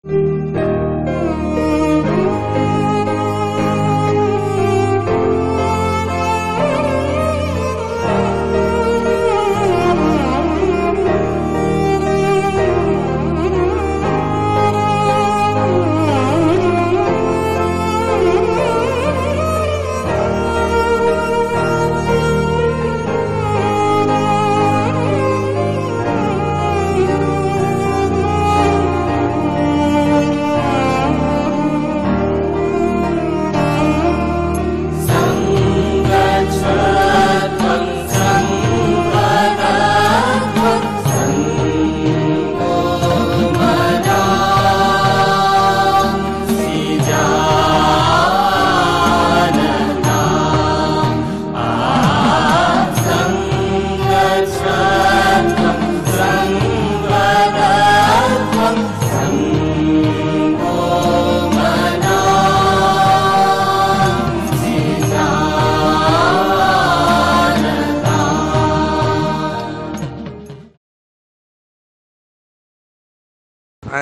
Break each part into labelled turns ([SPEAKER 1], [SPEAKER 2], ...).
[SPEAKER 1] I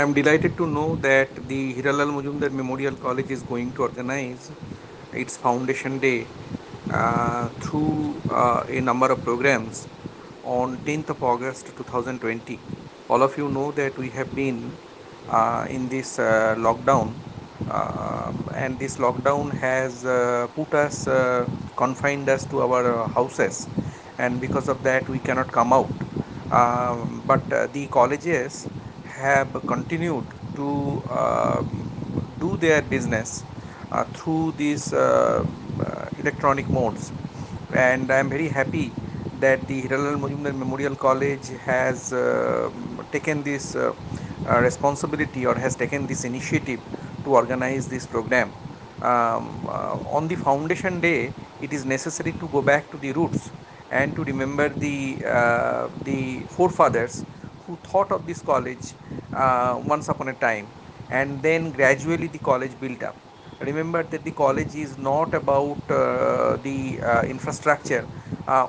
[SPEAKER 1] am delighted to know that the Hiralal Majumdar Memorial College is going to organize its Foundation Day through a number of programs on 10th of August 2020. All of you know that we have been in this lockdown, and this lockdown has put us, confined us to our houses, and because of that, we cannot come out. But the colleges have continued to do their business through these electronic modes, and I am very happy that the Hiralal Majumdar Memorial College has taken this responsibility, or has taken this initiative to organize this program. On the foundation day, it is necessary to go back to the roots and to remember the forefathers who thought of this college once upon a time, and then gradually the college built up. Remember that the college is not about the infrastructure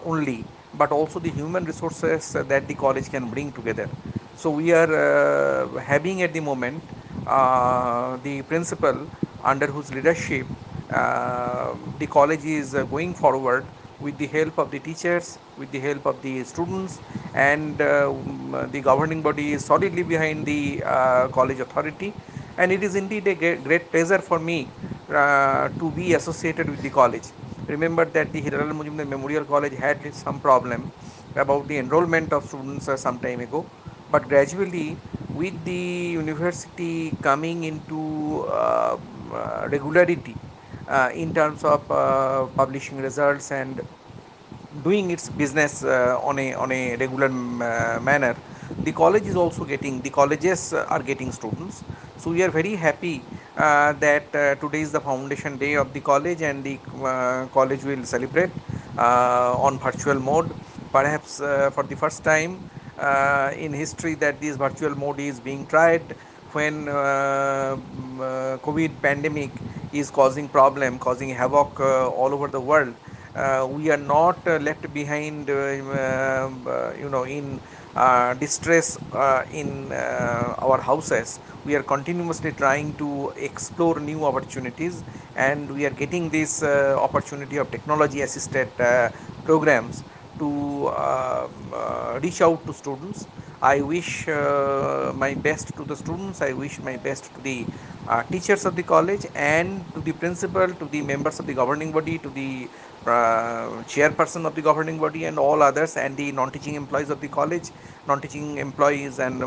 [SPEAKER 1] only, but also the human resources that the college can bring together. So we are having at the moment the principal under whose leadership the college is going forward with the help of the teachers, with the help of the students, and the governing body is solidly behind the college authority. And it is indeed a great pleasure for me to be associated with the college. Remember that the Hiralal Majumdar Memorial College had some problem about the enrollment of students some time ago, but gradually, with the university coming into regularity in terms of publishing results and doing its business on a regular manner, the college is also getting the colleges are getting students. So we are very happy that today is the foundation day of the college, and the college will celebrate on virtual mode, perhaps for the first time in history that this virtual mode is being tried, when COVID pandemic is causing problem, causing havoc all over the world. We are not left behind, in distress in our houses. We are continuously trying to explore new opportunities, and we are getting this opportunity of technology assisted programs to reach out to students. I wish my best to the students. I wish my best to the teachers of the college, and to the principal, to the members of the governing body, to the chairperson of the governing body, and all others, and the non-teaching employees of the college, non-teaching employees and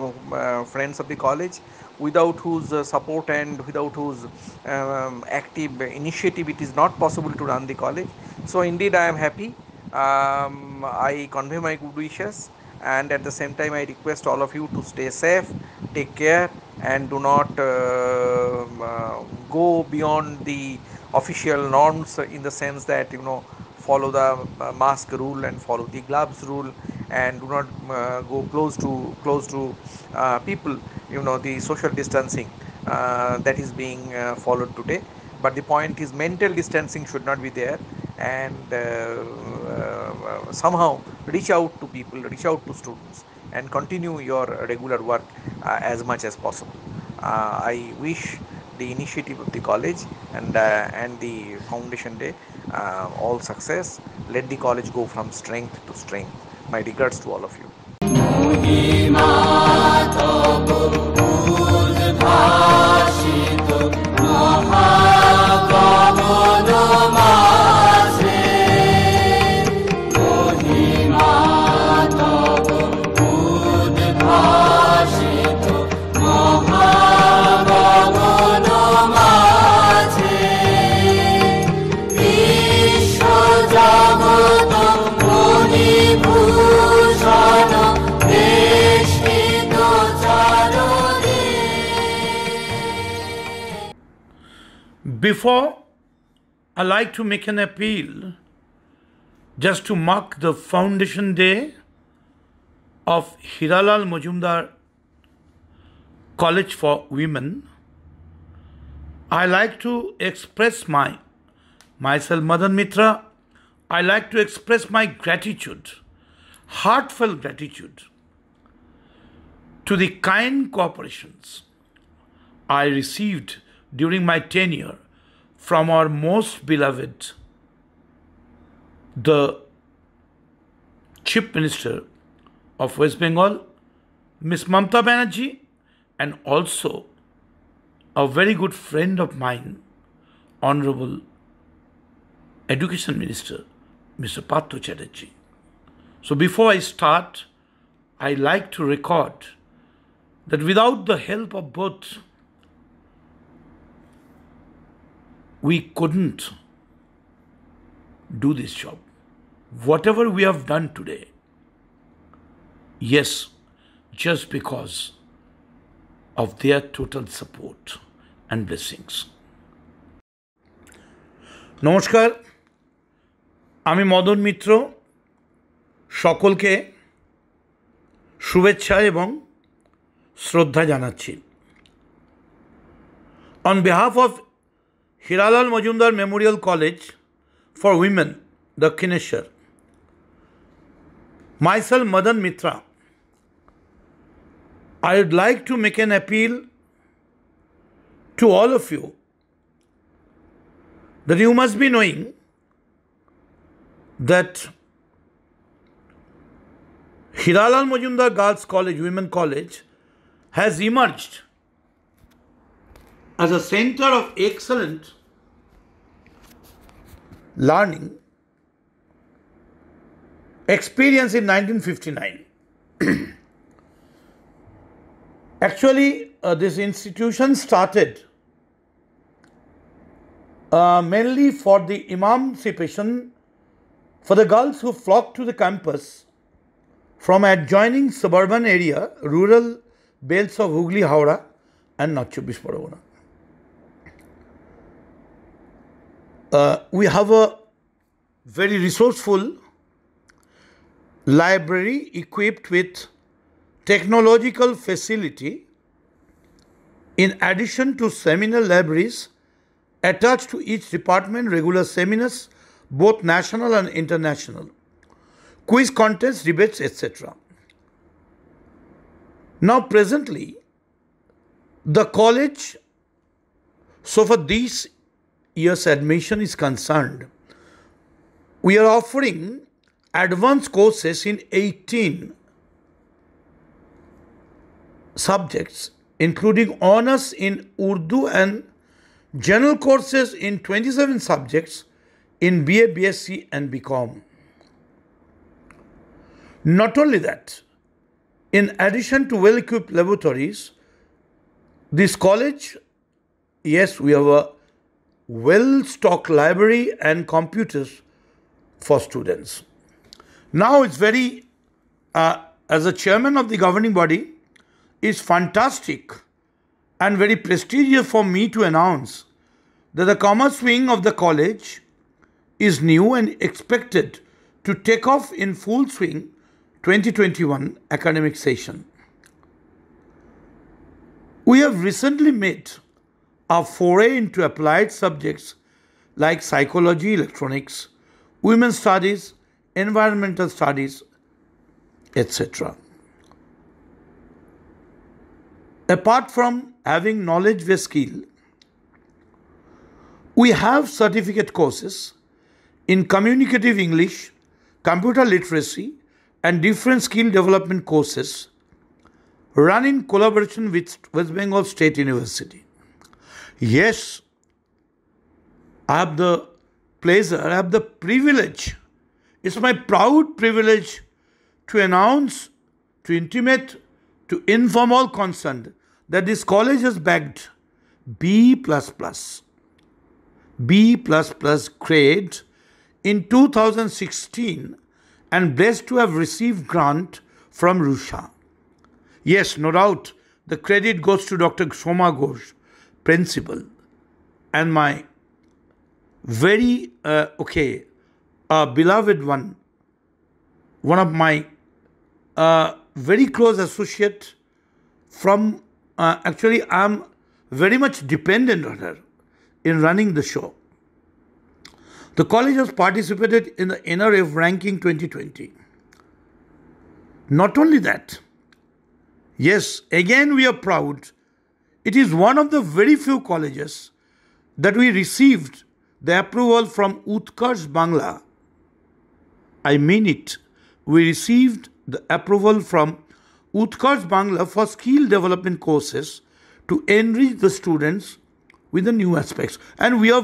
[SPEAKER 1] friends of the college, without whose support and without whose active initiative it is not possible to run the college. So indeed, I am happy. I convey my good wishes, and at the same time, I request all of you to stay safe, take care, and do not go beyond the official norms, in the sense that, follow the mask rule and follow the gloves rule, and do not go close to people. The social distancing that is being followed today. But the point is, mental distancing should not be there, and somehow reach out to people, reach out to students, and continue your regular work as much as possible. I wish the initiative of the college and the foundation day all success. Let the college go from strength to strength. My regards to all of you.
[SPEAKER 2] Before, I like to make an appeal just to mark the foundation day of Hiralal Majumdar College for Women. I like to express myself, Madan Mitra. I like to express my gratitude, heartfelt gratitude to the kind cooperations I received during my tenure from our most beloved, the Chief Minister of West Bengal, Miss Mamata Banerjee, and also a very good friend of mine, Honorable Education Minister, Mr. Partho Chatterjee. So before I start, I like to record that without the help of both, we couldn't do this job. Whatever we have done today, yes, just because of their total support and blessings. নমস্কার, আমি মদন মিত্র, সকলকে শুভেচ্ছা এবং শ্রদ্ধা জানাচ্ছি। On behalf of Hiralal Majumdar Memorial College for Women, Dakshineshwar, myself Madan Mitra, I would like to make an appeal to all of you that you must be knowing that Hiralal Majumdar Girls College, Women College, has emerged as a center of excellent learning experience in 1959. Actually, this institution started mainly for the emancipation for the girls who flocked to the campus from adjoining suburban area, rural belts of Hooghly, Howrah and North Chobbish Pargona. We have a very resourceful library equipped with technological facility in addition to seminar libraries attached to each department, regular seminars, both national and international, quiz contests, debates, etc. Now presently, the college, so for this year's admission is concerned, we are offering advanced courses in 18 subjects, including honors in Urdu and general courses in 27 subjects in BA, BSc and BCom. Not only that, in addition to well-equipped laboratories, this college, yes, we have a well-stocked library and computers for students. Now it's very, as a chairman of the governing body, it's fantastic and very prestigious for me to announce that the commerce wing of the college is new and expected to take off in full swing 2021 academic session. We have recently made a foray into applied subjects like psychology, electronics, women's studies, environmental studies, etc. Apart from having knowledge-based skill, we have certificate courses in communicative English, computer literacy, and different skill development courses run in collaboration with West Bengal State University. Yes, I have the pleasure, I have the privilege. It's my proud privilege to announce, to intimate, to inform all concerned that this college has bagged B++, B++ grade in 2016 and blessed to have received grant from Russia. Yes, no doubt, the credit goes to Dr. Soma Ghosh, principal, and my very, beloved one of my very close associate from, actually I'm very much dependent on her in running the show. The college has participated in the NRF ranking 2020. Not only that, yes, again we are proud. It is one of the very few colleges that we received the approval from Utkarsh Bangla. I mean it. We received the approval from Utkarsh Bangla for skill development courses to enrich the students with the new aspects. And we are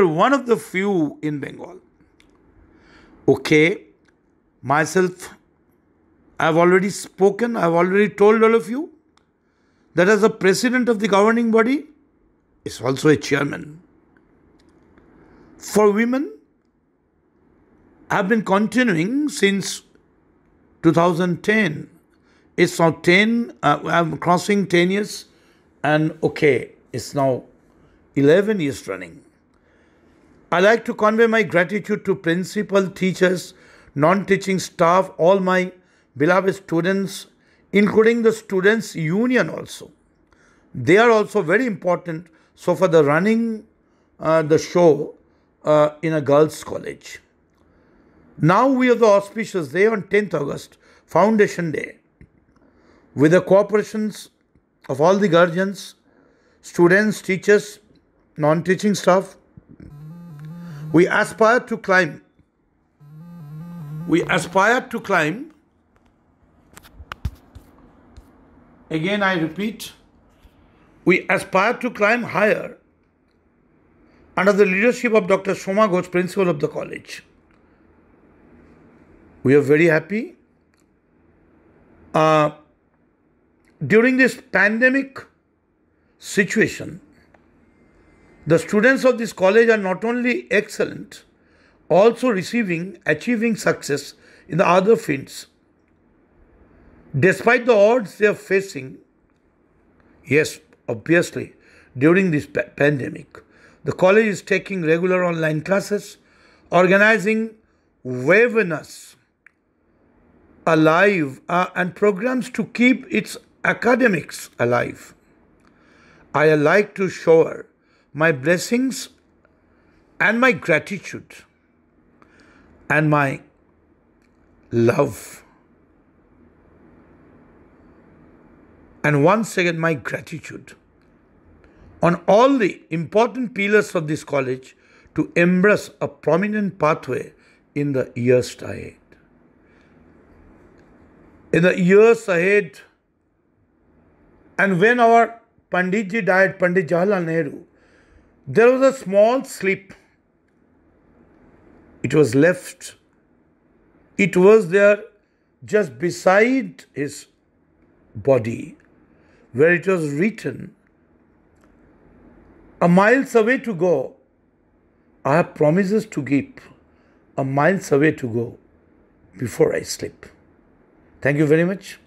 [SPEAKER 2] one of the few in Bengal. Okay, myself, I've already spoken, I've already told all of you that as a president of the governing body, is also a chairman. For women, I've been continuing since 2010. It's now 10, I'm crossing 10 years, and okay, it's now 11 years running. I like to convey my gratitude to principal, teachers, non-teaching staff, all my beloved students, including the students' union also. They are also very important so for the running the show in a girls' college. Now we have the auspicious day on 10th August, Foundation Day. With the cooperations of all the guardians, students, teachers, non-teaching staff, we aspire to climb. Again I repeat, we aspire to climb higher under the leadership of Dr. Soma Ghosh, principal of the college. We are very happy. During this pandemic situation, the students of this college are not only excellent, also achieving success in the other fields. Despite the odds they are facing, yes, obviously, during this pandemic, the college is taking regular online classes, organizing webinars alive and programs to keep its academics alive. I like to shower my blessings and my gratitude and my love. And once again, my gratitude on all the important pillars of this college to embrace a prominent pathway in the years ahead. In the years ahead, and when our Panditji died, Pandit Jawaharlal Nehru, there was a small slip. It was left. It was there just beside his body, where it was written, "A miles away to go, I have promises to keep, a miles away to go before I sleep." Thank you very much.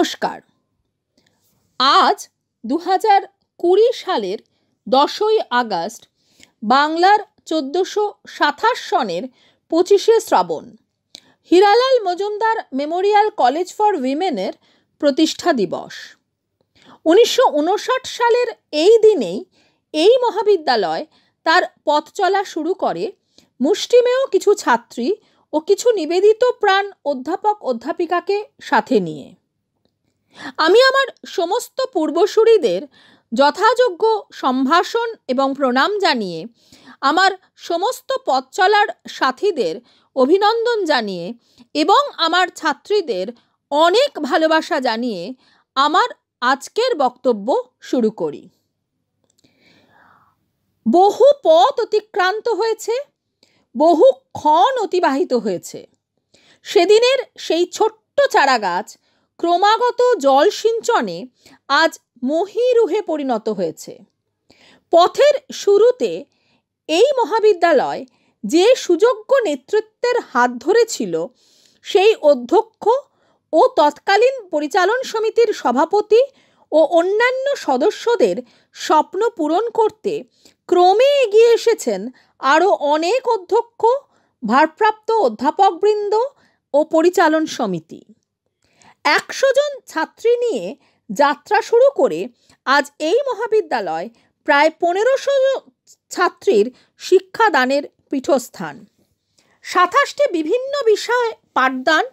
[SPEAKER 3] নমস্কার। আজ 2020 সালের 10ই August, বাংলার 1427 সনের 25শে শ্রাবণ, Hiralal Majumdar memorial college for উইমেনের প্রতিষ্ঠা দিবস। 1959 সালের এই দিনেই এই মহাবিদ্যালয় তার পথ চলা শুরু করে মুষ্টিমেয় কিছু ছাত্রী ও কিছু নিবেদিত প্রাণ অধ্যাপক অধ্যাপিকাকে সাথে নিয়ে। আমি আমার সমস্ত পূর্বসূরিদের যথাযোগ্য সম্ভাষণ এবং প্রণাম জানিয়ে, আমার সমস্ত পথ চলার সাথীদের অভিনন্দন জানিয়ে এবং আমার ছাত্রীদের অনেক ভালোবাসা জানিয়ে আমার আজকের বক্তব্য শুরু করি। বহু পথ অতিক্রান্ত হয়েছে, বহু ক্ষণ অতিবাহিত হয়েছে। সেদিনের সেই ছোট্ট চারাগাছ ক্রমাগত জল সিঞ্চনে আজ মহীরুহে পরিণত হয়েছে। পথের শুরুতে এই মহাবিদ্যালয় যে সুযোগ্য নেতৃত্বের হাত ধরেছিল, সেই অধ্যক্ষ ও তৎকালীন পরিচালন সমিতির সভাপতি ও অন্যান্য সদস্যদের স্বপ্ন পূরণ করতে ক্রমে এগিয়ে এসেছেন আরও অনেক অধ্যক্ষ, ভারপ্রাপ্ত অধ্যাপকবৃন্দ ও পরিচালন সমিতি। 100 জন ছাত্রী নিয়ে যাত্রা শুরু করে আজ এই মহাবিদ্যালয় প্রায় 1500 ছাত্রীর শিক্ষাদানের পীঠস্থান। 27টি বিভিন্ন বিষয়ে পাঠদান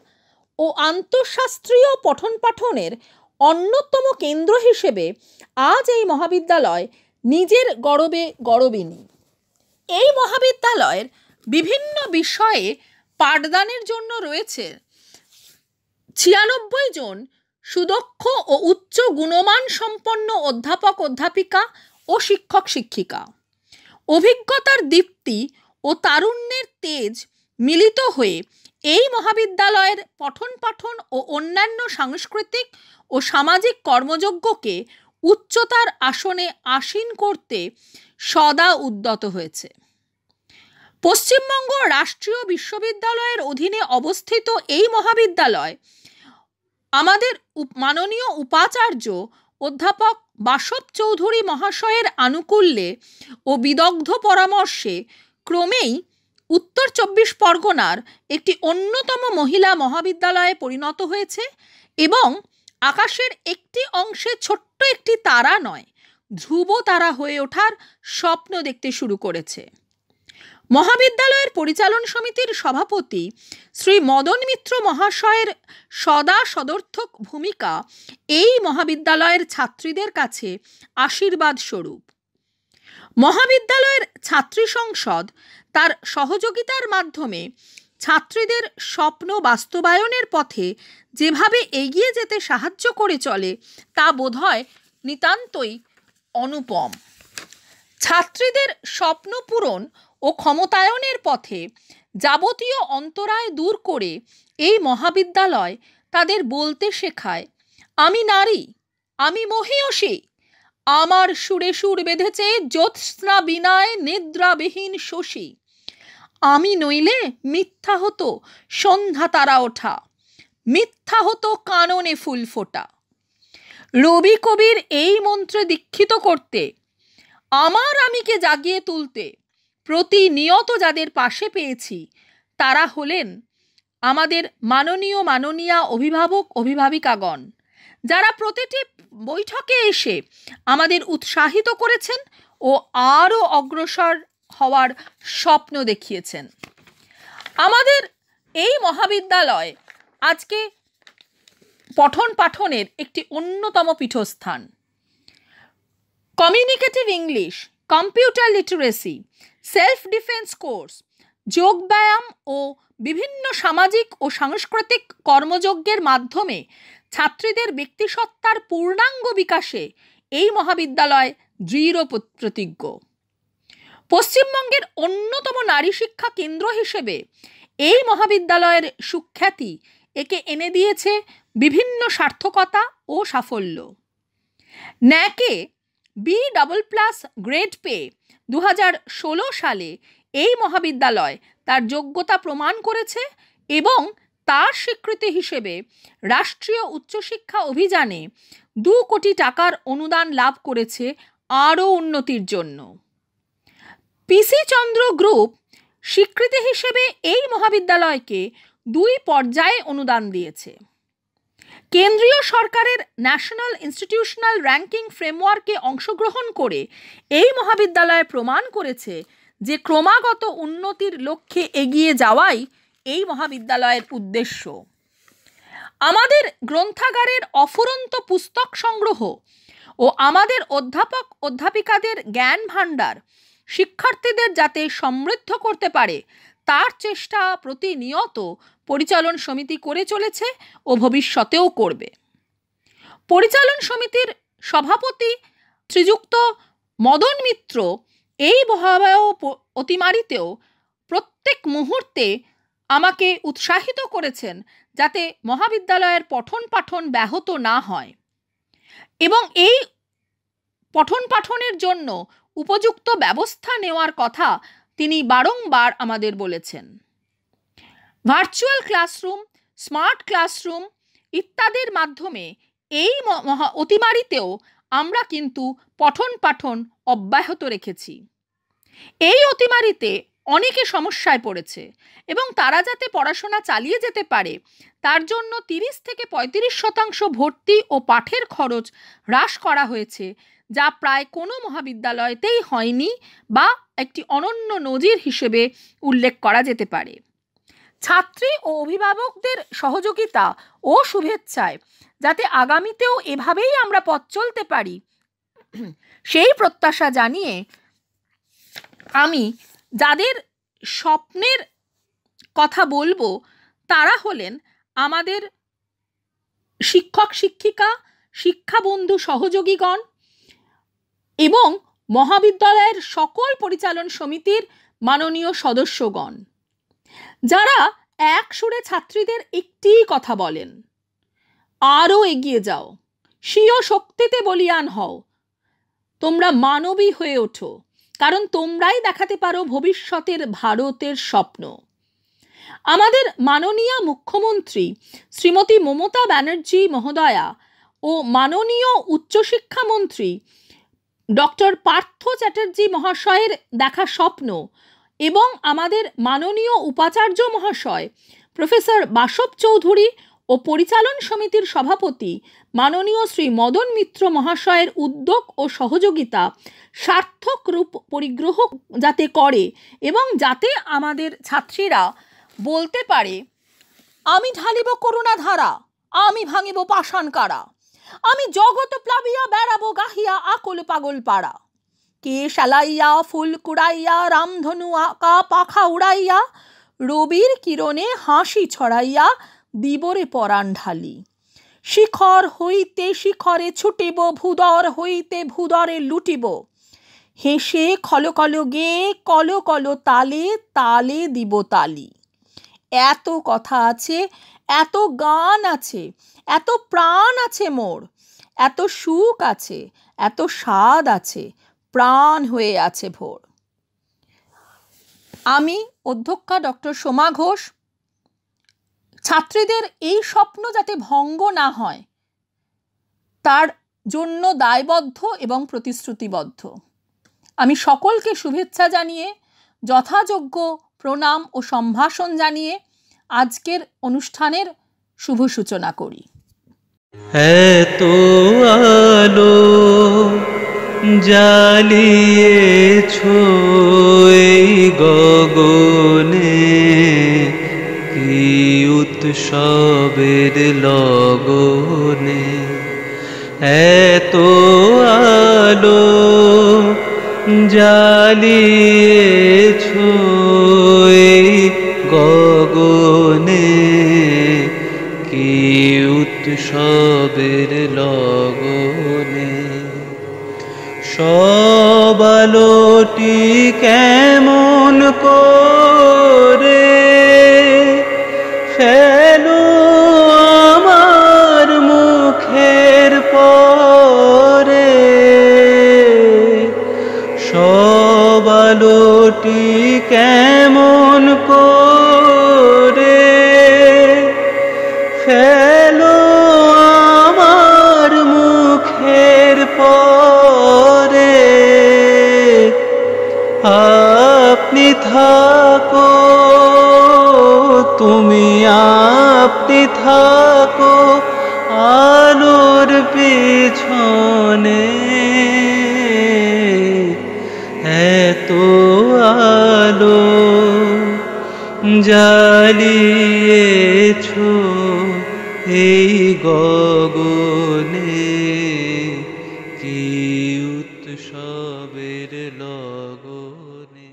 [SPEAKER 3] ও আন্তঃশাস্ত্রীয় পঠন পাঠনের অন্যতম কেন্দ্র হিসেবে আজ এই মহাবিদ্যালয় নিজের গৌরবে গৌরবিনী। এই মহাবিদ্যালয়ের বিভিন্ন বিষয়ে পাঠদানের জন্য রয়েছে 96 জন সুদক্ষ ও উচ্চ গুণমান সম্পন্ন অধ্যাপক অধ্যাপিকা ও শিক্ষক শিক্ষিকা। অভিজ্ঞতার দীপ্তি ও তারুণ্যের তেজ মিলিত হয়ে এই মহাবিদ্যালয়ের পঠন পাঠন ও অন্যান্য সাংস্কৃতিক ও সামাজিক কর্মযজ্ঞকে উচ্চতার আসনে আসীন করতে সদা উদ্যত হয়েছে। পশ্চিমবঙ্গ রাষ্ট্রীয় বিশ্ববিদ্যালয়ের অধীনে অবস্থিত এই মহাবিদ্যালয় আমাদের মাননীয় উপাচার্য অধ্যাপক বাসব চৌধুরী মহাশয়ের আনুকূল্যে ও বিদগ্ধ পরামর্শে ক্রমেই উত্তর 24 পরগনার একটি অন্যতম মহিলা মহাবিদ্যালয়ে পরিণত হয়েছে এবং আকাশের একটি অংশে ছোট্ট একটি তারা নয়, ধ্রুব তারা হয়ে ওঠার স্বপ্ন দেখতে শুরু করেছে। মহাবিদ্যালয়ের পরিচালন সমিতির সভাপতি শ্রী মদন মিত্র মহাশয়ের সদা সদর্থক ভূমিকা এই মহাবিদ্যালয়ের ছাত্রীদের কাছে আশীর্বাদ স্বরূপ। মহাবিদ্যালয়ের ছাত্রী সংসদ তার সহযোগিতার মাধ্যমে ছাত্রীদের স্বপ্ন বাস্তবায়নের পথে যেভাবে এগিয়ে যেতে সাহায্য করে চলে, তা বোধহয় নিতান্তই অনুপম। ছাত্রীদের স্বপ্ন পূরণ ও ক্ষমতায়নের পথে যাবতীয় অন্তরায় দূর করে এই মহাবিদ্যালয় তাদের বলতে শেখায়, আমি নারী, আমি মহীয়সী, আমার সুরে সুর বেঁধেছে জ্যোৎস্না বিনায় নিদ্রাবিহীন শশী, আমি নইলে মিথ্যা হতো সন্ধ্যা তারা ওঠা, মিথ্যা হতো কাননে ফুল ফোটা। রবি কবির এই মন্ত্রে দীক্ষিত করতে, আমার আমিকে জাগিয়ে তুলতে প্রতিনিয়ত যাদের পাশে পেয়েছি, তারা হলেন আমাদের মাননীয়া অভিভাবক অভিভাবিকাগণ, যারা প্রতিটি বৈঠকে এসে আমাদের উৎসাহিত করেছেন ও আরও অগ্রসর হওয়ার স্বপ্ন দেখিয়েছেন। আমাদের এই মহাবিদ্যালয় আজকে পঠন পাঠনের একটি অন্যতম পীঠস্থান। Communicative English, computer literacy, self defence course, যোগব্যায়াম ও বিভিন্ন সামাজিক ও সাংস্কৃতিক কর্মযজ্ঞের মাধ্যমে ছাত্রীদের ব্যক্তিসত্তার পূর্ণাঙ্গ বিকাশে এই মহাবিদ্যালয় দৃঢ় প্রতিজ্ঞ। পশ্চিমবঙ্গের অন্যতম নারী শিক্ষা কেন্দ্র হিসেবে এই মহাবিদ্যালয়ের সুখ্যাতি একে এনে দিয়েছে বিভিন্ন সার্থকতা ও সাফল্য। ন্যাকে B++ গ্রেড পেয়ে 2016 সালে এই মহাবিদ্যালয় তার যোগ্যতা প্রমাণ করেছে এবং তার স্বীকৃতি হিসেবে রাষ্ট্রীয় উচ্চশিক্ষা অভিযানে 2 কোটি টাকার অনুদান লাভ করেছে আরও উন্নতির জন্য। পিসি চন্দ্র গ্রুপ স্বীকৃতি হিসেবে এই মহাবিদ্যালয়কে 2 পর্যায়ে অনুদান দিয়েছে। কেন্দ্রীয় সরকারের ন্যাশনাল ইনস্টিটিউশনাল র্যাঙ্কিং ফ্রেমওয়ার্কে অংশগ্রহণ করে এই মহাবিদ্যালয় প্রমাণ করেছে যে ক্রমাগত উন্নতির লক্ষ্যে এগিয়ে যাওয়াই এই মহাবিদ্যালয়ের উদ্দেশ্য। আমাদের গ্রন্থাগারের অফুরন্ত পুস্তক সংগ্রহ ও আমাদের অধ্যাপক অধ্যাপিকাদের জ্ঞান ভাণ্ডার শিক্ষার্থীদের যাতে সমৃদ্ধ করতে পারে তার চেষ্টা প্রতিনিয়ত পরিচালন সমিতি করে চলেছে ও ভবিষ্যতেও করবে। পরিচালন সমিতির সভাপতি শ্রীযুক্ত মদন মিত্র এই ভয়াবহ অতিমারিতেও প্রত্যেক মুহূর্তে আমাকে উৎসাহিত করেছেন যাতে মহাবিদ্যালয়ের পঠন পাঠন ব্যাহত না হয় এবং এই পঠন পাঠনের জন্য উপযুক্ত ব্যবস্থা নেওয়ার কথা তিনি বারংবার আমাদের বলেছেন। ভার্চুয়াল ক্লাসরুম, স্মার্ট ক্লাসরুম ইত্যাদির মাধ্যমে এই অতিমারিতেও আমরা কিন্তু পঠন পাঠন অব্যাহত রেখেছি। এই অতিমারিতে অনেকে সমস্যায় পড়েছে এবং তারা যাতে পড়াশোনা চালিয়ে যেতে পারে তার জন্য 30 থেকে 35% ভর্তি ও পাঠের খরচ হ্রাস করা হয়েছে, যা প্রায় কোনো মহাবিদ্যালয়তেই হয়নি বা একটি অনন্য নজির হিসেবে উল্লেখ করা যেতে পারে। ছাত্রী ও অভিভাবকদের সহযোগিতা ও শুভেচ্ছায় যাতে আগামীতেও এভাবেই আমরা পথ চলতে পারি সেই প্রত্যাশা জানিয়ে আমি যাদের স্বপ্নের কথা বলবো তারা হলেন আমাদের শিক্ষক শিক্ষিকা, শিক্ষাবন্ধু সহযোগীগণ এবং মহাবিদ্যালয়ের সকল পরিচালন সমিতির মাননীয় সদস্যগণ, যারা এক সুরে ছাত্রীদের একটি কথা বলেন, আরও এগিয়ে যাও, স্বীয় শক্তিতে বলীয়ান হও, তোমরা মানবী হয়ে ওঠো, কারণ তোমরাই দেখাতে পারো ভবিষ্যতের ভারতের স্বপ্ন। আমাদের মাননীয় মুখ্যমন্ত্রী শ্রীমতী মমতা ব্যানার্জি মহোদয়া ও মাননীয় উচ্চশিক্ষামন্ত্রী ডক্টর পার্থ চ্যাটার্জি মহাশয়ের দেখা স্বপ্ন এবং আমাদের মাননীয় উপাচার্য মহাশয় প্রফেসর বাসব চৌধুরী ও পরিচালন সমিতির সভাপতি মাননীয় শ্রী মদন মিত্র মহাশয়ের উদ্যোগ ও সহযোগিতা সার্থক রূপ পরিগ্রহ যাতে করে এবং যাতে আমাদের ছাত্রীরা বলতে পারে, আমি ঢালিব করুণা ধারা, আমি ভাঙিব পাষাণ কারা, আমি জগৎ প্লাবিয়া বেড়াবো গাহিয়া আকুল পাগল পাড়া, কে শালাইয়া ফুল কুড়াইয়া রামধনু আঁকা পাখা উড়াইয়া রবির কিরণে হাসি ছড়াইয়া দিবরে পরাণ ঢালি, শিখর হইতে শিখরে ছুটিব, ভূদর হইতে ভূদরে লুটিব, হেসে খলো খলো গে কলো কলো তালে তালে দিব তালি। এত কথা আছে, এত গান আছে, এত প্রাণ আছে মোর, এত সুখ আছে, এত স্বাদ আছে, প্রাণ হয়ে আছে ভোর। আমি অধ্যক্ষা ডক্টর সোমা ঘোষ ছাত্রীদের এই স্বপ্ন যাতে ভঙ্গ না হয় তার জন্য দায়বদ্ধ এবং প্রতিশ্রুতিবদ্ধ। আমি সকলকে শুভেচ্ছা জানিয়ে যথাযোগ্য প্রণাম ও সম্ভাষণ জানিয়ে আজকের অনুষ্ঠানের শুভ সূচনা করি।
[SPEAKER 4] এত আলো জ্বালিয়েছো এই গগনে, কি উৎসবের লগনে, এত আলো জ্বালিয়েছো এই গগনে, কি উৎসবের লগনে, সব আলোটি কেমন করে ফেলো আমার মুখের পরে, সব আলোটি কেমন করে থাকো আলোর পেছনে, এত আলো জ্বালিয়েছ এই গগনে, কি উৎসবের লগনে।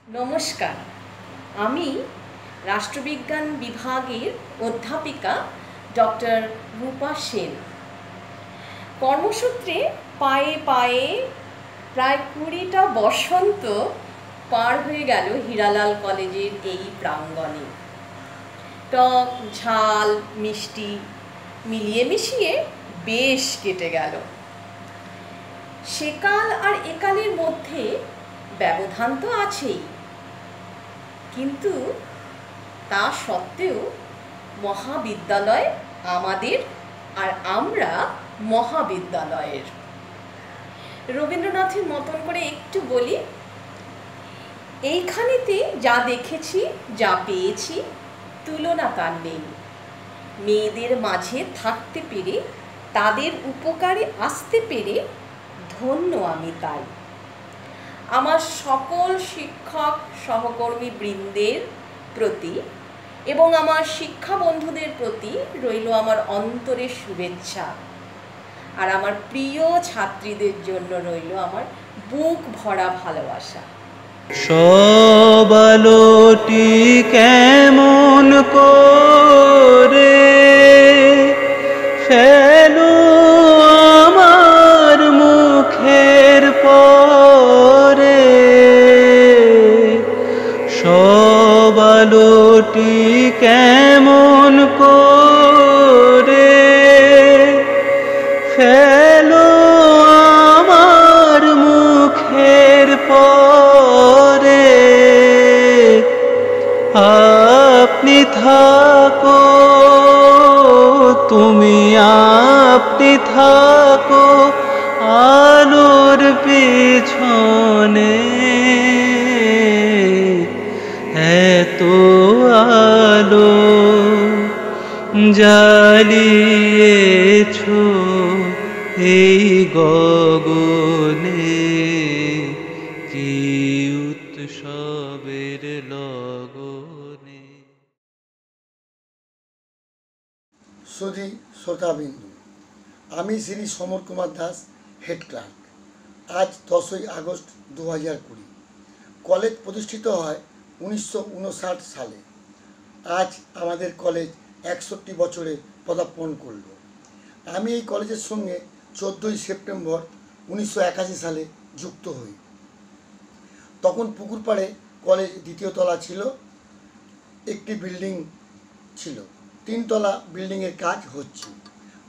[SPEAKER 5] নমস্কার, আমি রাষ্ট্রবিজ্ঞান বিভাগের অধ্যাপিকা ডক্টর রূপা সেন। কর্মসূত্রে পায়ে পায়ে প্রায় 20টা বসন্ত পার হয়ে গেল হীরালাল কলেজের এই প্রাঙ্গণে। টক ঝাল মিষ্টি মিলিয়ে মিশিয়ে বেশ কেটে গেল। সেকাল আর একালের মধ্যে ব্যবধান তো আছেই, কিন্তু তা সত্ত্বেও মহাবিদ্যালয় আমাদের আর আমরা মহাবিদ্যালয়ের। রবীন্দ্রনাথের মতন করে একটু বলি, এইখানেতে যা দেখেছি যা পেয়েছি তুলনা তার নেই। মেয়েদের মাঝে থাকতে পেরে তাদের উপকারে আসতে পেরে ধন্য আমি তাই। আমার সকল শিক্ষক সহকর্মী বৃন্দের প্রতি এবং আমার শিক্ষা বন্ধুদের প্রতি রইল আমার অন্তরের শুভেচ্ছা, আর আমার প্রিয় ছাত্রীদের জন্য রইল আমার বুক ভরা ভালোবাসা।
[SPEAKER 4] সব আলোটি কেমন করে ফেলো আমার মুখের পরে, সব আলোটি কেমন করে ফেলো আমার মুখের পরে, আপনি থাকো তুমি, আপনি থাকো আলোর পেছনে, এত আলো জ্বালিয়েছ এই গগনে, কি উৎসবের লগনে।
[SPEAKER 6] সুধী শ্রোতাবিন্দু, আমি শ্রী সমর কুমার দাস, হেড ক্লার্ক। আজ 10ই আগস্ট 2020। কলেজ প্রতিষ্ঠিত হয় 1959 সালে। আজ আমাদের কলেজ 61 বছরে পদার্পণ করল। আমি এই কলেজের সঙ্গে 14ই সেপ্টেম্বর 1981 সালে যুক্ত হই। তখন পুকুরপাড়ে কলেজ 2য় তলা ছিল, একটি বিল্ডিং ছিল, 3 তলা বিল্ডিংয়ের কাজ হচ্ছে।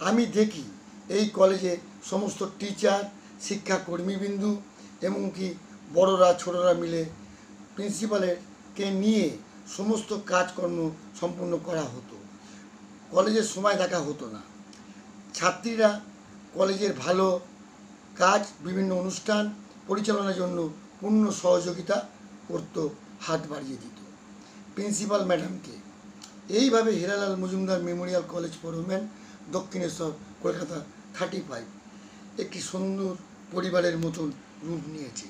[SPEAKER 6] আমি দেখি এই কলেজে সমস্ত টিচার, শিক্ষাকর্মীবৃন্দু এমনকি বড়রা ছোটরা মিলে প্রিন্সিপালকে নিয়ে সমস্ত কাজকর্ম সম্পূর্ণ করা হতো। কলেজের সময় দেখা হতো না। ছাত্রীরা কলেজের ভালো কাজ, বিভিন্ন অনুষ্ঠান পরিচালনার জন্য পূর্ণ সহযোগিতা করত, হাত বাড়িয়ে দিত প্রিন্সিপাল ম্যাডামকে। এইভাবে Hiralal Majumdar memorial college for women, Dakshineswar, Kolkata 35 একটি সুন্দর পরিবারের মতন রূপ নিয়েছে।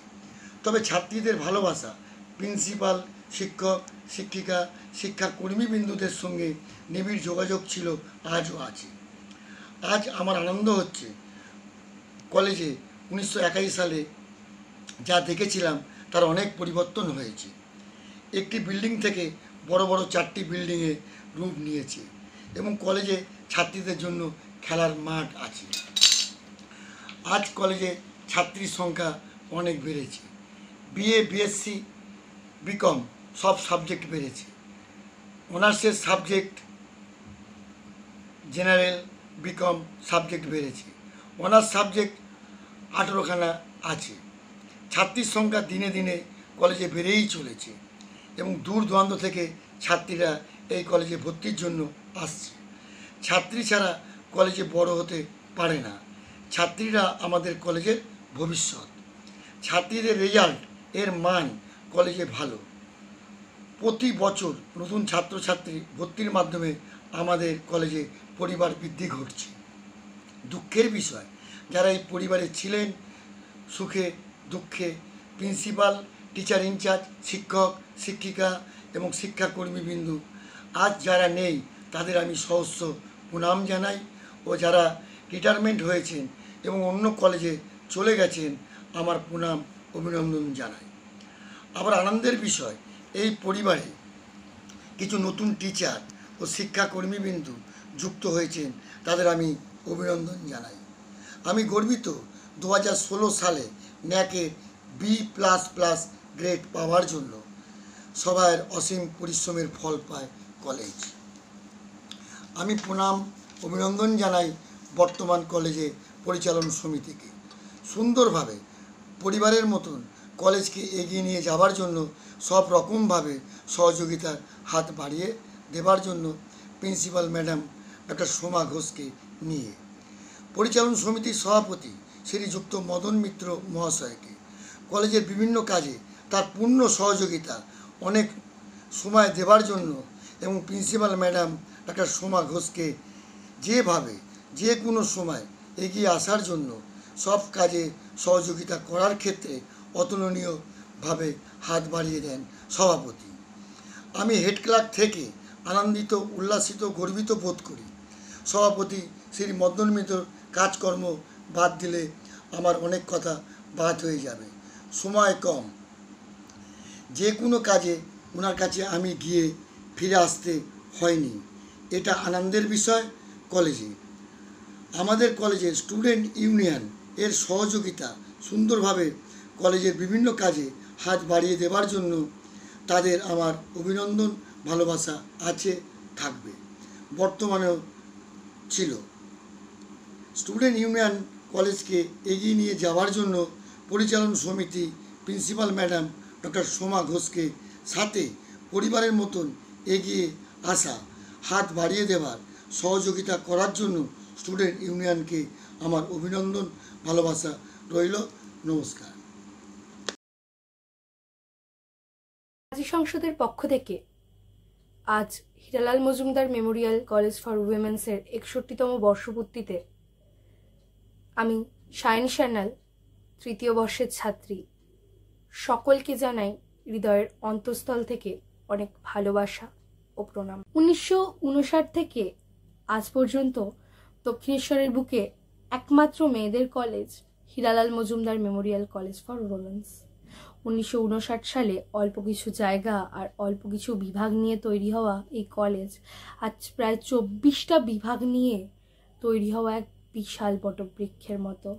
[SPEAKER 6] তবে ছাত্রীদের ভালোবাসা, প্রিন্সিপাল, শিক্ষক, শিক্ষিকা, শিক্ষাকর্মীবৃন্দুদের সঙ্গে নিবিড় যোগাযোগ ছিল, আজও আছে। আজ আমার আনন্দ হচ্ছে কলেজে 1981 সালে যা দেখেছিলাম তার অনেক পরিবর্তন হয়েছে। একটি বিল্ডিং থেকে বড় বড় 4টি বিল্ডিংয়ে রূপ নিয়েছে এবং কলেজে ছাত্রীদের জন্য খেলার মাঠ আছে। আজ কলেজে ছাত্রীর সংখ্যা অনেক বেড়েছে। বিএ, বিএসসি, বিকম সব সাবজেক্ট বেড়েছে। অনার্সের সাবজেক্ট, জেনারেল, বিকম সাবজেক্ট বেড়েছে। অনার্স সাবজেক্ট 18খানা আছে। ছাত্রীর সংখ্যা দিনে দিনে কলেজে বেড়েই চলেছে এবং দূর দূরান্ত থেকে ছাত্রীরা এই কলেজে ভর্তির জন্য আসছে। ছাত্রী ছাড়া কলেজে বড় হতে পারে না। ছাত্রীরা আমাদের কলেজের ভবিষ্যৎ। ছাত্রীদের রেজাল্ট, এর মান কলেজে ভালো। প্রতি বছর নতুন ছাত্রছাত্রী ভর্তির মাধ্যমে আমাদের কলেজে পরিবার বৃদ্ধি ঘটছে। দুঃখের বিষয়, যারা এই পরিবারে ছিলেন সুখে দুঃখে, প্রিন্সিপাল, টিচার ইনচার্জ, শিক্ষক, শিক্ষিকা এবং শিক্ষাকর্মীবৃন্দ, আজ যারা নেই তাদের আমি সহস্র প্রণাম জানাই, ও যারা রিটায়ারমেন্ট হয়েছেন এবং অন্য কলেজে চলে গেছেন আমার প্রণাম অভিনন্দন জানাই। আবার আনন্দের বিষয়, এই পরিবারে কিছু নতুন টিচার ও শিক্ষাকর্মীবৃন্দ যুক্ত হয়েছেন, তাদের আমি অভিনন্দন জানাই। আমি গর্বিত 2016 সালে ন্যাকে B++ গ্রেড পাওয়ার জন্য সবার অসীম পরিশ্রমের ফল পায় কলেজ। আমি প্রণাম অভিনন্দন জানাই বর্তমান কলেজে পরিচালন সমিতিকে। সুন্দরভাবে পরিবারের মতন কলেজকে এগিয়ে নিয়ে যাওয়ার জন্য সব রকমভাবে সহযোগিতার হাত বাড়িয়ে দেবার জন্য প্রিন্সিপাল ম্যাডাম ডক্টর সোমা ঘোষকে নিয়ে পরিচালন সমিতির সভাপতি শ্রীযুক্ত মদন মিত্র মহাশয়কে কলেজের বিভিন্ন কাজে তার পূর্ণ সহযোগিতা অনেক সময় দেবার জন্য এবং প্রিন্সিপাল ম্যাডাম ডক্টর সোমা ঘোষকে যেভাবে যে কোনো সময় এগিয়ে আসার জন্য সব কাজে সহযোগিতা করার ক্ষেত্রে অতুলনীয়ভাবে হাত বাড়িয়ে দেন সভাপতি। আমি হেড ক্লার্ক থেকে আনন্দিত, উল্লাসিত, গর্বিত বোধ করি। সভাপতি শ্রী মদন মিত্রর কাজকর্ম বাদ দিলে আমার অনেক কথা বাদ হয়ে যাবে, সময় কম। যে কোনো কাজে ওনার কাছে আমি গিয়ে ফিরে আসতে হয়নি, এটা আনন্দের বিষয়। কলেজে আমাদের কলেজের স্টুডেন্ট ইউনিয়ন এর সহযোগিতা সুন্দরভাবে কলেজের বিভিন্ন কাজে হাত বাড়িয়ে দেবার জন্য তাদের আমার অভিনন্দন, ভালোবাসা আছে, থাকবে, বর্তমানেও ছিল। স্টুডেন্ট ইউনিয়ন কলেজকে এগিয়ে নিয়ে যাওয়ার জন্য পরিচালন সমিতি প্রিন্সিপাল ম্যাডাম ডক্টর সোমা ঘোষকে সাথে পরিবারের মতন এগিয়ে আসা, হাত বাড়িয়ে দেওয়ার, সহযোগিতা করার জন্য স্টুডেন্ট ইউনিয়নকে আমার অভিনন্দন, ভালোবাসা রইল। নমস্কার।
[SPEAKER 7] সংসদের পক্ষ থেকে আজ Hiralal Majumdar memorial college for উইমেন্সের 61তম বর্ষপূর্তিতে আমি সায়নী সান্যাল, তৃতীয় বর্ষের ছাত্রী, সকলকে জানাই হৃদয়ের অন্তঃস্থল থেকে অনেক ভালোবাসা ও প্রণাম। 1959 থেকে আজ পর্যন্ত দক্ষিণেশ্বরের বুকে একমাত্র মেয়েদের college Hiralal Majumdar memorial college for women's. 1959 সালে অল্প কিছু জায়গা আর অল্প কিছু বিভাগ নিয়ে তৈরি হওয়া এই কলেজ আজ প্রায় 24টা বিভাগ নিয়ে তৈরি হওয়া এক বিশাল বটবৃক্ষের মতো।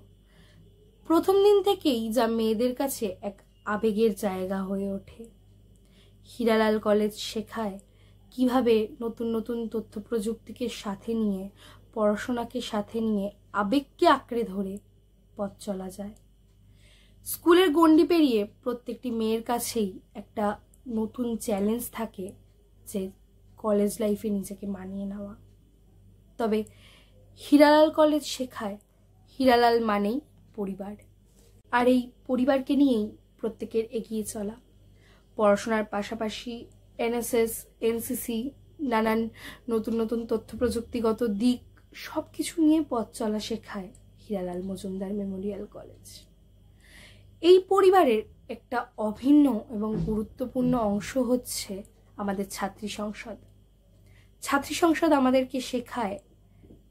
[SPEAKER 7] প্রথম দিন থেকেই যা মেয়েদের কাছে এক আবেগের জায়গা হয়ে ওঠে। হীরালাল কলেজ শেখায় কিভাবে নতুন নতুন তথ্য প্রযুক্তিকে সাথে নিয়ে, পড়াশোনাকে সাথে নিয়ে আবেগকে আঁকড়ে ধরে পথ চলা যায়। স্কুলের গণ্ডি পেরিয়ে প্রত্যেকটি মেয়ের কাছেই একটা নতুন চ্যালেঞ্জ থাকে, যে কলেজ লাইফে নিজেকে মানিয়ে নেওয়া। তবে হীরালাল কলেজ শেখায় হীরালাল মানেই পরিবার, আর এই পরিবারকে নিয়েই প্রত্যেকের এগিয়ে চলা। পড়াশোনার পাশাপাশি NSS, NCC, নানান নতুন নতুন তথ্য প্রযুক্তিগত দিক সব কিছু নিয়ে পথ চলা শেখায় হীরালাল মজুমদার মেমোরিয়াল কলেজ। এই পরিবারের একটা অভিন্ন এবং গুরুত্বপূর্ণ অংশ হচ্ছে আমাদের ছাত্রী সংসদ। ছাত্রী সংসদ আমাদেরকে শেখায়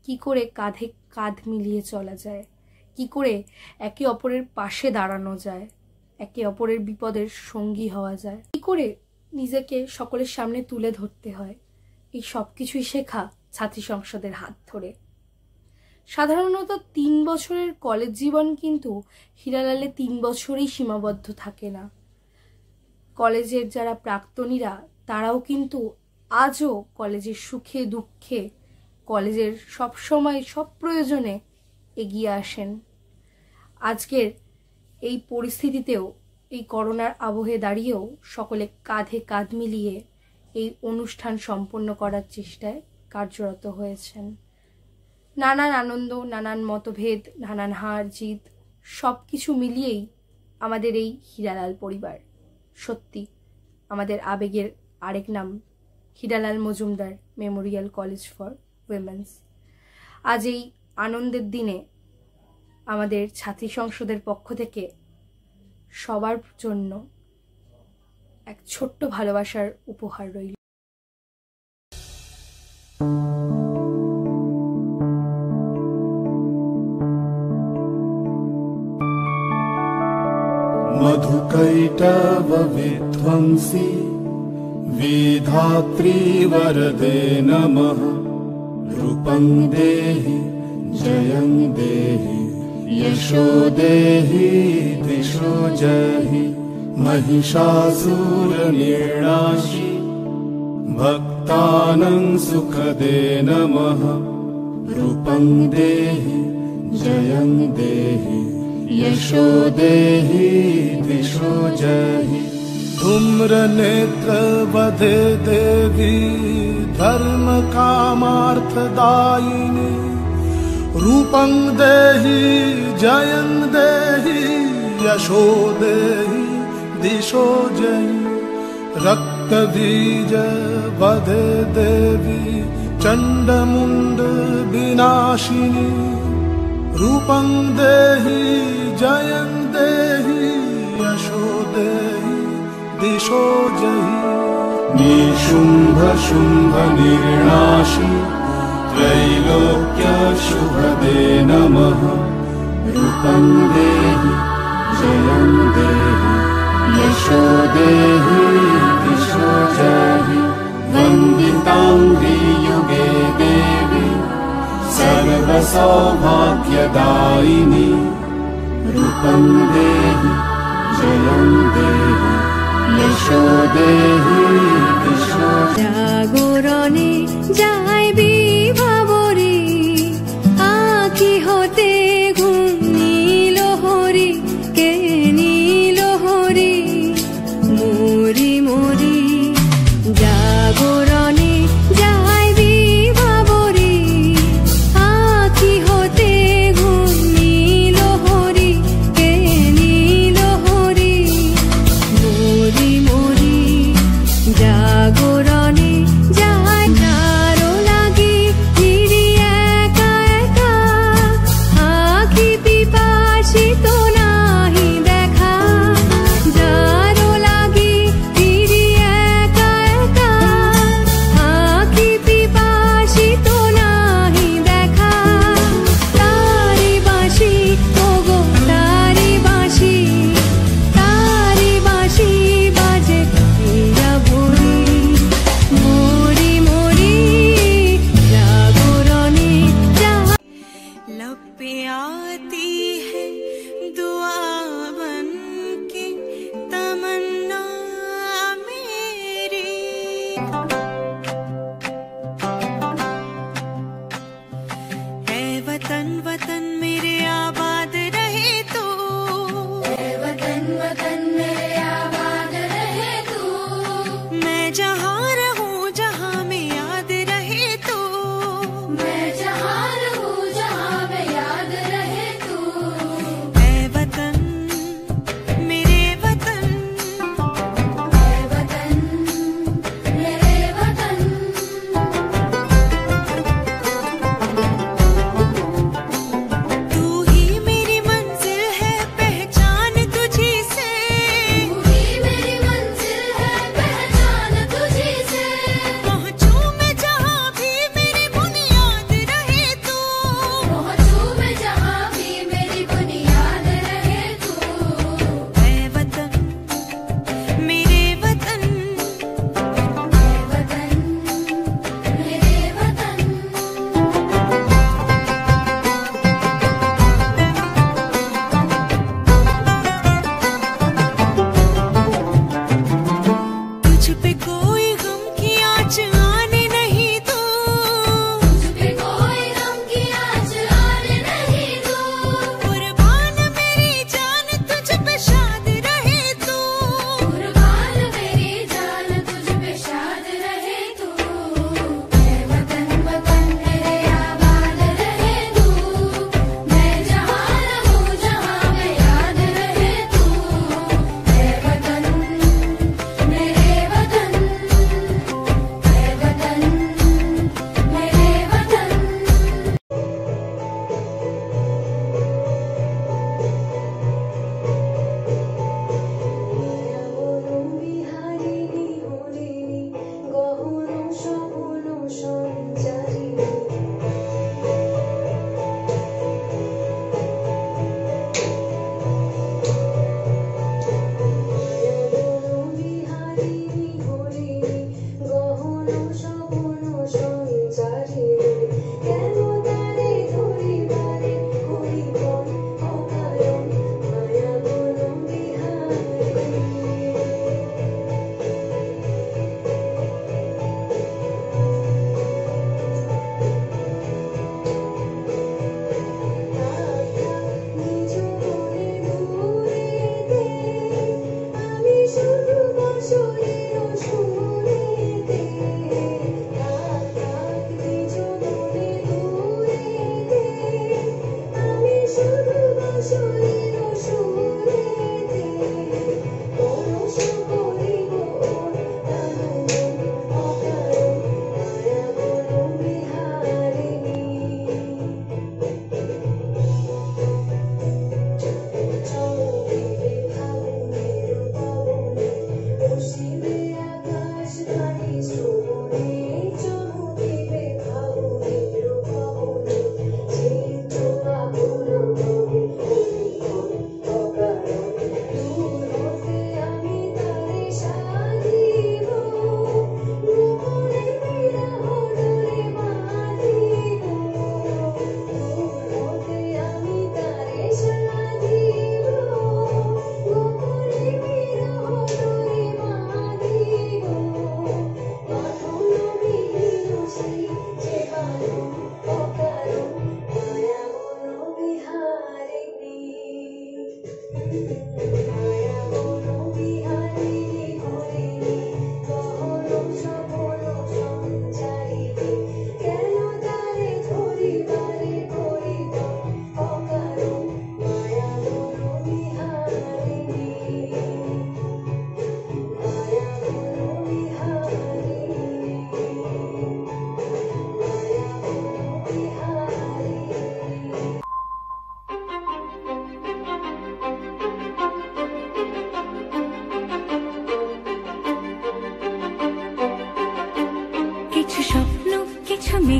[SPEAKER 7] কি করে কাঁধে কাঁধ মিলিয়ে চলা যায়, কি করে একে অপরের পাশে দাঁড়ানো যায়, একে অপরের বিপদের সঙ্গী হওয়া যায়, কি করে নিজেকে সকলের সামনে তুলে ধরতে হয়। এই সব কিছুই শেখা ছাত্রী সংসদের হাত ধরে। সাধারণত 3 বছরের কলেজ জীবন কিন্তু হীরালালে 3 বছরেই সীমাবদ্ধ থাকে না। কলেজের যারা প্রাক্তনীরা তারাও কিন্তু আজও কলেজের সুখে দুঃখে, কলেজের সব সময় সব প্রয়োজনে এগিয়ে আসেন। আজকের এই পরিস্থিতিতেও, এই করোনার আবহে দাঁড়িয়েও সকলে কাঁধে কাঁধ মিলিয়ে এই অনুষ্ঠান সম্পন্ন করার চেষ্টায় কার্যরত হয়েছেন। নানান আনন্দ, নানান মতভেদ, নানান হার জিত সব কিছু মিলিয়েই আমাদের এই হীরালাল পরিবার সত্যি আমাদের আবেগের আরেক নাম Hiralal Majumdar memorial college for women's. আজ এই আনন্দের দিনে আমাদের ছাত্রী সংসদের পক্ষ থেকে সবার জন্য এক ছোট্ট ভালোবাসার উপহার রইল।
[SPEAKER 8] मधुकैटव विध्वंसी विधात्री वरदे नमः। रूपं देहि जयं देहि यशो देहि दिशो जहि। महिषासुरनिर्णाशि भक्तानां सुखदे नमः। रूपं देहि जयं देहि यशो देहि दिशो जहि। धूम्रनेत्र वधे देवी धर्म कामार्थदायिनी। रूपं देहि जयं देहि यशो देहि दिशो जहि। रक्तबीज वधे देवी चण्डमुण्ड विनाशिनी। रूपं देहि जयं देहि यशो देहि दिशो जहि। निशुम्भ शुम्भ निर्णाशि त्रैलोक्य शुभदे नमः। रूपं देहि जयं देहि यशो देहि दिशो जहि। वन्दिताङ्घ्रि युगे देवी सर्वसौभाग्यदायिनी। रूपं देहि जयं देहि यशो देहि दिशो।
[SPEAKER 9] জাগরণে যায় বিভাবরী আঁখি হতে ঘুম নীল হরি কে নীল হরি মরি মরি। জাগরণে যায় বিভাবরী আঁখি হতে ঘুম নীল হরি কে নীল হরি মরি মরি। জাগরণে যায় কারো লাগি ফিরি একা একা আঁখি পিপাসিত নাহি দেখা। যারো লাগি ফিরি একা একা আঁখি পিপাসিত নাহি দেখা। তারি বাঁশি ওগো তারি বাঁশি তারি বাঁশি বাজে হীরা ভরি মরি মরি। জাগরণে যায় लब पे आती है दुआ बन के तमन्ना मेरी। है वतन वतन मेरे आबाद रहे तू। है वतन वतन मेरे आबाद रहे तू। मैं जहाँ रहूँ जहाँ में याद रहे तू। मैं जहाँ रहूँ जहाँ में याद रहे तू। है वतन मेरे वतन। है वतन मेरे वतन।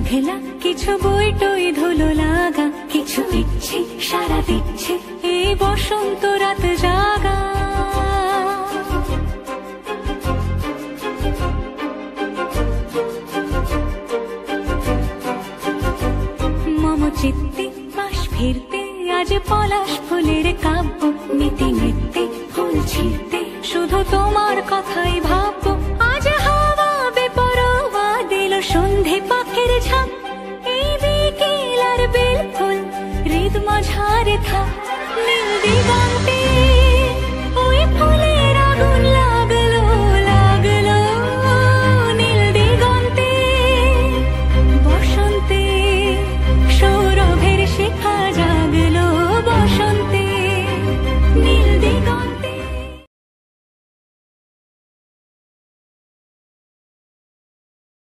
[SPEAKER 9] ভেলা কিছু বই টই ধুলো লাগা, কিছু ইচ্ছে সারা দিচ্ছে এই বসন্ত রাত জাগা। মম চিত্তে পাশ ফিরতে আজ পলাশ ফুলের কাব্য, নীতি নৃত্যে ফুল ছিঁড়তে শুধু তোমার কথাই ভাববো। আজ হাওয়া বেপরোয়া দিল সন্ধে পাখির ঝাঁক, এই বিকেল আর বেল ফুল হৃদ মাঝারে থাক।